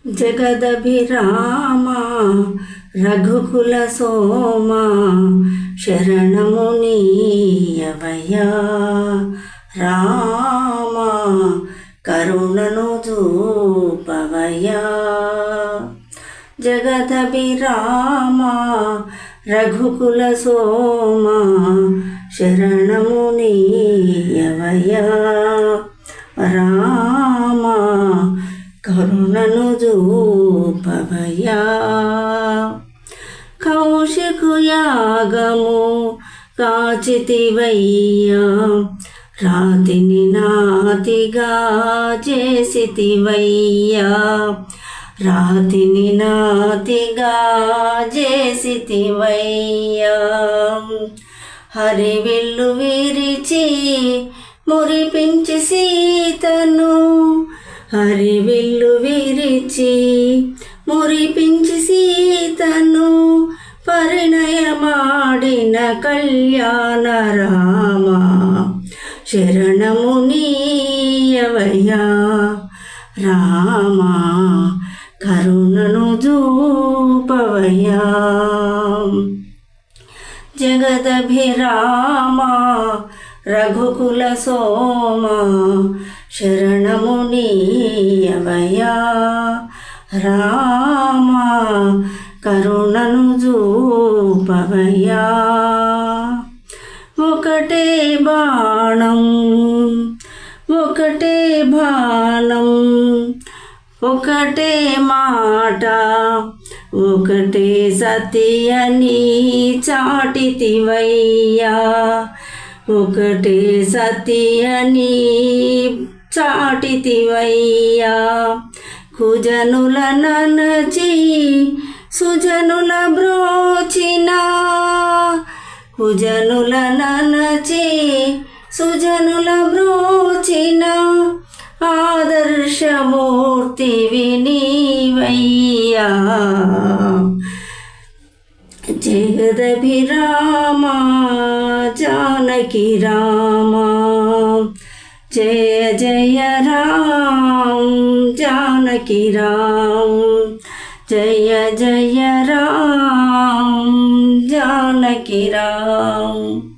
జగదభిరామ రఘుకుల సోమ శరణము నీయవయ్యా రామ కరుణను చూపవయ్యా. జగదభిరామ రఘుకుల సోమ శరణము నీయవయ్యా రామ కరుణను చూపవయ్యా. కౌశికు యాగము కాచితివయ్యా రాతిని నాతిగా చేసితివయ్యా రాతిని నాతిగా చేసితివయ్యా. హరివిల్లు విరిచి మురిపించి సీతను హరివిల్లు విరిచి మురిపించి సీతను పరిణయమాడిన కళ్యాణ రామ శరణము నీయవయ్యా రామ కరుణను చూపవయ్యా. జగదభిరామ రఘుకుల సోమ శరణము నీయవయ్యా రామ కరుణను చూపవయ్యా. ఒకటే బాణం ఒకటే బాణం ఒకటే మాట ఒకటే సతి అని చాటితివయ్యా ఒకటే సతి అని చాటితివయ్యా. కుజనుల ననచి సుజనుల బ్రోచిన కుజనుల ననచి సుజనుల బ్రోచిన ఆదర్శమూర్తివి నీవయ్యా. జగదభిరామ జానకి రామ జయ జయ రామ జానకి రామ జయ జయ రామ జానకి రామ.